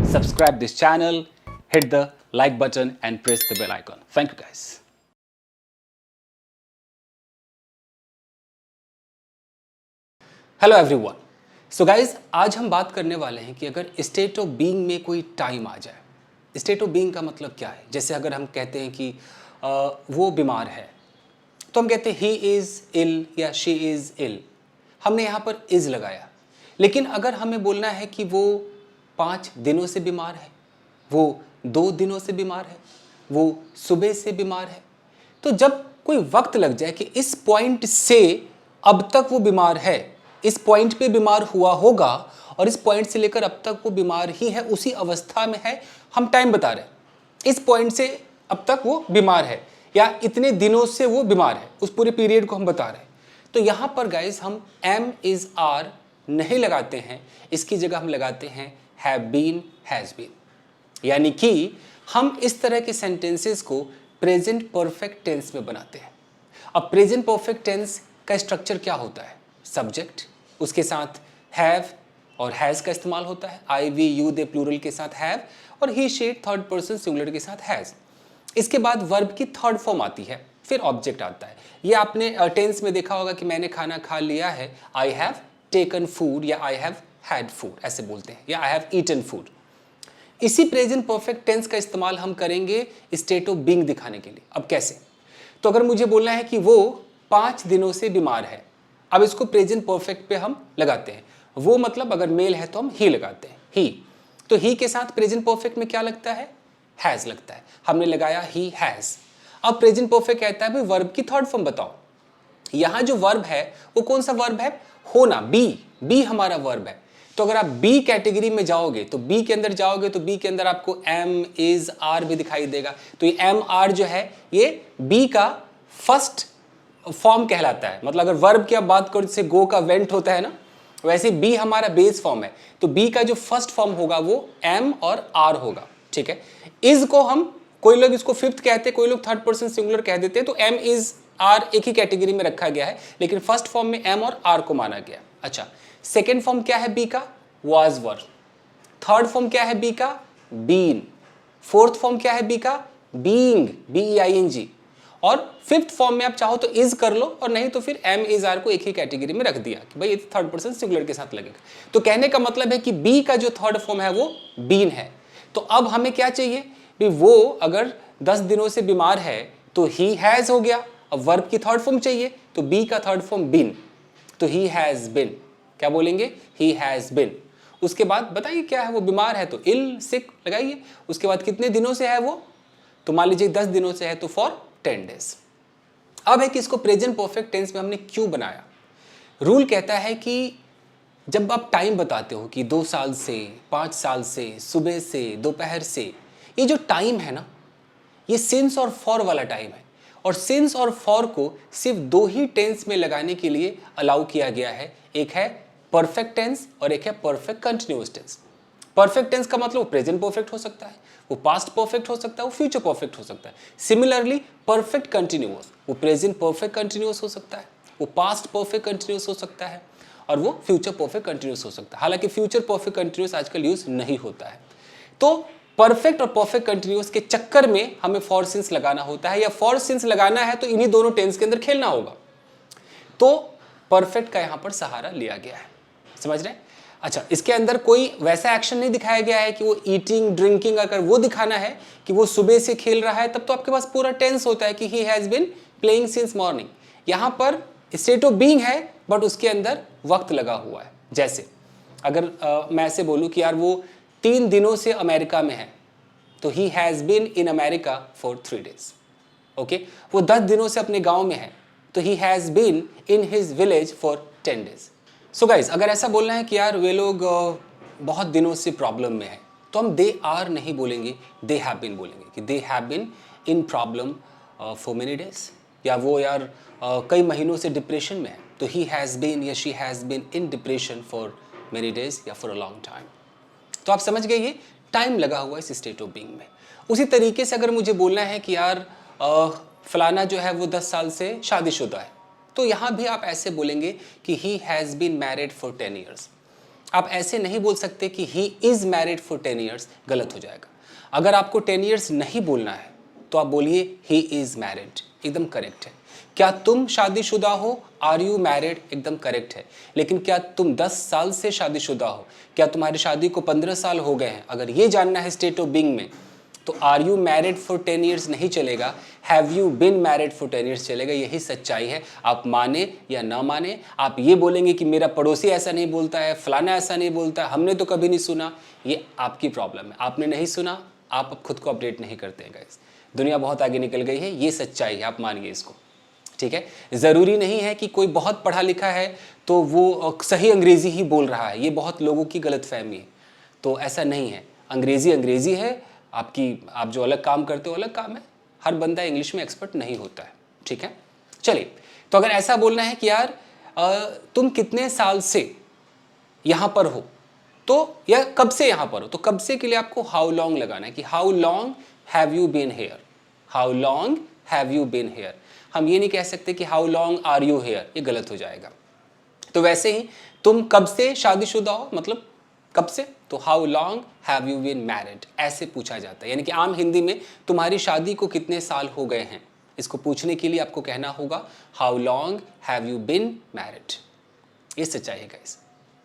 subscribe this channel, hit the like button and press the bell icon. Thank you guys. Hello everyone. So guys, आज हम बात करने वाले हैं कि अगर स्टेट ऑफ बीइंग में कोई टाइम आ जाए। स्टेट ऑफ बीइंग का मतलब क्या है? जैसे अगर हम कहते हैं कि वो बीमार है तो हम कहते हैं ही इज़ इल या शी इज़ इल। हमने यहाँ पर इज़ लगाया। लेकिन अगर हमें बोलना है कि वो 5 दिनों से बीमार है, वो 2 दिनों से बीमार है, वो सुबह से बीमार है, तो जब कोई वक्त लग जाए कि इस पॉइंट से अब तक वो बीमार है, इस पॉइंट पे बीमार हुआ होगा और इस पॉइंट से लेकर अब तक वो बीमार ही है, उसी अवस्था में है, हम टाइम बता रहे हैं। इस पॉइंट से अब तक वो बीमार है या इतने दिनों से वो बीमार है, उस पूरे पीरियड को हम बता रहे हैं। तो यहाँ पर गाइज हम एम इज आर नहीं लगाते हैं, इसकी जगह हम लगाते हैं हैव बीन, हैज बीन। यानी कि हम इस तरह के सेंटेंसेस को प्रेजेंट परफेक्ट टेंस में बनाते हैं। अब प्रेजेंट परफेक्ट टेंस का स्ट्रक्चर क्या होता है? सब्जेक्ट, उसके साथ हैव और हैज़ का इस्तेमाल होता है। आई वी यू दे प्लूरल के साथ हैव और ही शी थर्ड पर्सन सिंगुलर के साथ हैज़। इसके बाद वर्ब की थर्ड फॉर्म आती है, फिर ऑब्जेक्ट आता है। ये आपने टेंस में देखा होगा कि मैंने खाना खा लिया है, आई हैव टेकन फूड या आई हैव हैड फूड, ऐसे बोलते हैं, या आई हैव ईटन फूड। इसी प्रेजेंट परफेक्ट टेंस का इस्तेमाल हम करेंगे स्टेट ऑफ बीइंग दिखाने के लिए। अब कैसे? तो अगर मुझे बोलना है कि वो 5 दिनों से बीमार है, अब इसको प्रेजेंट परफेक्ट पे हम लगाते हैं। वो मतलब अगर मेल है तो हम ही लगाते हैं, ही। तो ही के साथ प्रेजेंट परफेक्ट में क्या लगता है? हैज लगता है। हमने लगाया ही हैज। अब प्रेजेंट परफेक्ट कहता है भाई वर्ब की थर्ड फॉर्म बताओ। यहां जो वर्ब है वो कौन सा वर्ब है? होना, बी हमारा वर्ब है। तो अगर आप बी कैटेगरी में जाओगे तो बी के अंदर जाओगे तो बी के अंदर आपको एम इज आर भी दिखाई देगा। तो ये एम आर जो है ये बी का फर्स्ट फॉर्म कहलाता है। मतलब अगर वर्ब की आप बात करो, जैसे गो का वेंट होता है ना, वैसे बी हमारा बेस फॉर्म है। तो बी का जो फर्स्ट फॉर्म होगा वो एम और आर होगा, ठीक है। इज को हम, कोई लोग इसको फिफ्थ कहते हैं, कोई लोग थर्ड पर्सन सिंगुलर कह देते हैं। तो एम इज आर एक ही कैटेगरी में रखा गया है, लेकिन फर्स्ट फॉर्म में एम और आर को माना गया। अच्छा, सेकेंड फॉर्म क्या है बी का? Was were. थर्ड फॉर्म क्या है बी का? बीन। फोर्थ फॉर्म क्या है बी का? Being, BEING। और फिफ्थ फॉर्म में आप चाहो तो इज कर लो, और नहीं तो फिर एम इज आर को एक ही कैटेगरी में रख दिया कि भाई ये थर्ड पर्सन सिंगुलर के साथ लगेगा। तो कहने का मतलब है कि बी का जो थर्ड फॉर्म है वो बीन है। तो अब हमें क्या चाहिए भी? वो अगर 10 दिनों से बीमार है तो ही हैज हो गया। अब वर्ब की थर्ड फॉर्म चाहिए तो बी का थर्ड फॉर्म बीन, तो ही हैज बिन। क्या बोलेंगे? He has been. उसके बाद बताइए क्या है? वो बीमार है तो इल, सिक लगाइए। उसके बाद कितने दिनों से है वो? तो मान लीजिए 10 दिनों से है तो फॉर 10 डेज। अब है कि इसको प्रेजेंट परफेक्ट टेंस में हमने क्यों बनाया? रूल कहता है कि जब आप टाइम बताते हो कि 2 साल से, 5 साल से, सुबह से, दोपहर से, ये जो टाइम है ना, ये सिंस और फॉर वाला टाइम है। और सिंस और फॉर को सिर्फ 2 ही टेंस में लगाने के लिए अलाउ किया गया है। एक है परफेक्ट टेंस और एक है perfect continuous tense. Perfect tense का मतलब वो प्रेजेंट परफेक्ट हो सकता है, वो पास्ट परफेक्ट हो सकता है, वो फ्यूचर परफेक्ट हो सकता है। सिमिलरली परफेक्ट कंटिन्यूअस, वो प्रेजेंट परफेक्ट कंटिन्यूअस हो सकता है, वो पास्ट परफेक्ट कंटिन्यूअस हो सकता है, और वो फ्यूचर परफेक्ट कंटिन्यूअस हो सकता है। हालांकि फ्यूचर परफेक्ट कंटिन्यूअस आजकल यूज नहीं होता है। तो परफेक्ट और परफेक्ट कंटिन्यूअस के चक्कर में हमें फॉर सिंस लगाना होता है, या फॉर सिंस लगाना है तो इन्हीं दोनों टेंस के अंदर खेलना होगा। तो परफेक्ट का यहां पर सहारा लिया गया है, समझ रहे हैं? अच्छा, इसके अंदर कोई वैसा एक्शन नहीं दिखाया गया है कि वो ईटिंग ड्रिंकिंग, अगर वो दिखाना है कि वो सुबह से खेल रहा है तब तो आपके पास पूरा टेंस होता है कि he has been playing since morning. यहां पर स्टेट ऑफ बीइंग है बट उसके अंदर वक्त लगा हुआ है। जैसे अगर मैं ऐसे बोलूं कि यार वो 3 दिनों से अमेरिका में है, तो he has been in America for 3 days. Okay, वो 10 दिनों से अपने गांव में है तो he has been in his village for 10 days. So guys, अगर ऐसा बोलना है कि यार वे लोग बहुत दिनों से प्रॉब्लम में है, तो हम दे आर नहीं बोलेंगे, दे हैव बीन बोलेंगे कि they have been in problem for many days. या वो यार कई महीनों से डिप्रेशन में है, तो ही हैज़ बीन या she has been in depression for many days या फॉर अ लॉन्ग टाइम। तो आप समझ गए ये टाइम लगा हुआ है इस स्टेट ऑफ बीइंग में। उसी तरीके से अगर मुझे बोलना है कि यार फलाना जो है वो 10 साल से शादीशुदा है, तो यहाँ भी आप ऐसे बोलेंगे कि he has been married for 10 years. आप ऐसे नहीं बोल सकते कि he is married for 10 years, गलत हो जाएगा। अगर आपको 10 ईयर्स नहीं बोलना है तो आप बोलिए ही इज़ मैरिड, एकदम करेक्ट है। क्या तुम शादीशुदा हो, आर यू मैरिड, एकदम करेक्ट है। लेकिन क्या तुम 10 साल से शादीशुदा हो, क्या तुम्हारी शादी को 15 साल हो गए हैं, अगर ये जानना है स्टेट ऑफ बीइंग में, तो are you married for 10 years नहीं चलेगा, have you been married for 10 years चलेगा। यही सच्चाई है। आप माने या ना माने, आप ये बोलेंगे कि मेरा पड़ोसी ऐसा नहीं बोलता है, फलाना ऐसा नहीं बोलता है, हमने तो कभी नहीं सुना, ये आपकी प्रॉब्लम है। आपने नहीं सुना, आप अब खुद को अपडेट नहीं करते हैं गाइस। दुनिया बहुत आगे निकल गई है, ये सच्चाई है, आप मानिए इसको, ठीक है। ज़रूरी नहीं है कि कोई बहुत पढ़ा लिखा है तो वो सही अंग्रेज़ी ही बोल रहा है, ये बहुत लोगों की गलतफहमी है। तो ऐसा नहीं है, अंग्रेज़ी अंग्रेज़ी है, आप जो अलग काम करते हो अलग काम है। हर बंदा इंग्लिश में एक्सपर्ट नहीं होता है, ठीक है। चलिए, तो अगर ऐसा बोलना है कि यार तुम कितने साल से यहाँ पर हो, तो या कब से यहाँ पर हो, तो कब से के लिए आपको हाउ लॉन्ग लगाना है कि how long have you been here, how long have you been here. हम ये नहीं कह सकते कि how long are you here, ये गलत हो जाएगा। तो वैसे ही तुम कब से शादीशुदा हो, मतलब कब से, तो how long have you been married, ऐसे पूछा जाता है। यानी कि आम हिंदी में तुम्हारी शादी को कितने साल हो गए हैं, इसको पूछने के लिए आपको कहना होगा how long have you been married. ये सच्चाई है गाइस,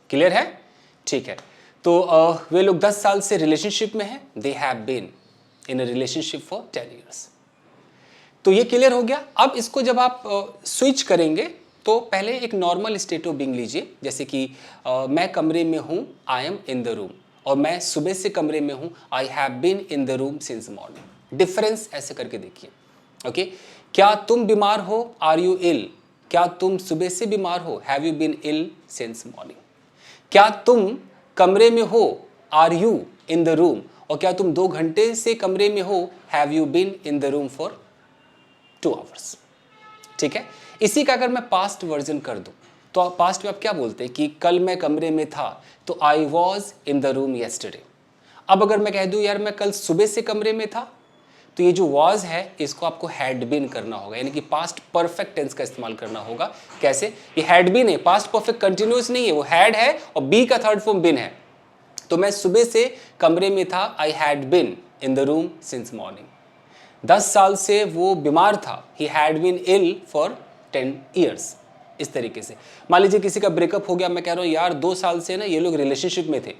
क्लियर है, ठीक है। तो वे लोग 10 साल से रिलेशनशिप में हैं, they have been in a relationship for 10 years. तो ये क्लियर हो गया। अब इसको जब आप स्विच करेंगे तो पहले एक नॉर्मल स्टेट ऑफ बीइंग लीजिए, जैसे कि मैं कमरे में हूँ, I am in the room, और मैं सुबह से कमरे में हूँ, I have been in the room since morning. Difference ऐसे करके देखिए, ओके। क्या तुम बीमार हो, आर यू इल, क्या तुम सुबह से बीमार हो, have you been ill since morning. क्या तुम कमरे में हो, are you in the room, और क्या तुम 2 घंटे से कमरे में हो, have you been in the room for 2 hours, ठीक है। इसी का अगर मैं पास्ट वर्जन कर दूं तो पास्ट में आप क्या बोलते हैं कि कल मैं कमरे में था, तो I was in the room yesterday. अब अगर मैं कह दूं यार मैं कल सुबह से कमरे में था, तो ये जो वॉज है इसको आपको हैड बीन करना होगा, यानी कि पास्ट परफेक्ट टेंस का इस्तेमाल करना होगा। कैसे, ये हैड बीन है, पास्ट परफेक्ट कंटिन्यूस नहीं है, वो हैड है और बी का थर्ड फॉर्म बिन है। तो मैं सुबह से कमरे में था, I had been in the room since morning. 10 साल से वो बीमार था, he had been ill for 10 years. इस तरीके से मान लीजिए किसी का ब्रेकअप हो गया, मैं कह रहा हूँ यार 2 साल से ना ये लोग रिलेशनशिप में थे,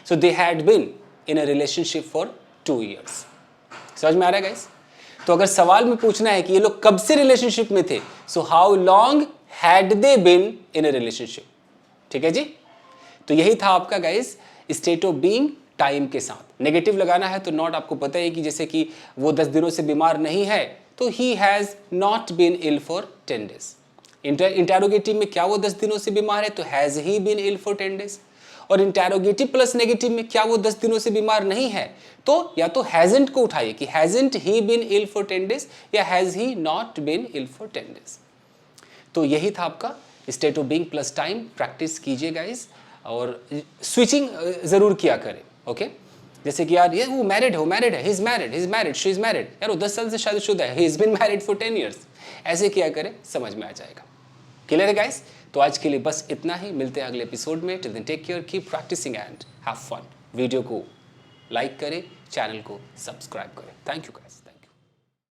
so they had been in a relationship for 2 years. समझ में आ रहा है गाइस। तो अगर सवाल में पूछना है कि ये लोग कब से रिलेशनशिप में थे, so how long had they been in a relationship, ठीक है जी। तो यही था आपका guys state of being time के साथ। नेगेटिव लगाना है तो नॉट, आपको पता है कि जैसे कि वो 10 दिनों से बीमार नहीं है, तो he has not been ill for 10 days. Interrogative में क्या वो 10 दिनों से बीमार है, तो has he been ill for 10 days. और इंटेरोगेटिव प्लस नेगेटिव में क्या वो 10 दिनों से बीमार नहीं है, तो या तो हैजेंट को उठाइए कि hasn't he been ill for 10 days, या has he not been ill for 10 days. तो यही था आपका state of being plus time. Practice कीजिए गाइस, और स्विचिंग ज़रूर किया करें, ओके। जैसे कि यार ये वो मैरिड है, he is married, she is married, यार वो 10 साल से शादीशुदा है, he is been married for 10 years. ऐसे किया करें, समझ में आ जाएगा। क्लियर है गाइस। तो आज के लिए बस इतना ही, मिलते हैं अगले एपिसोड में। Till then take care, keep practicing and have fun. Video को लाइक करें, चैनल को सब्सक्राइब करें। Thank you guys.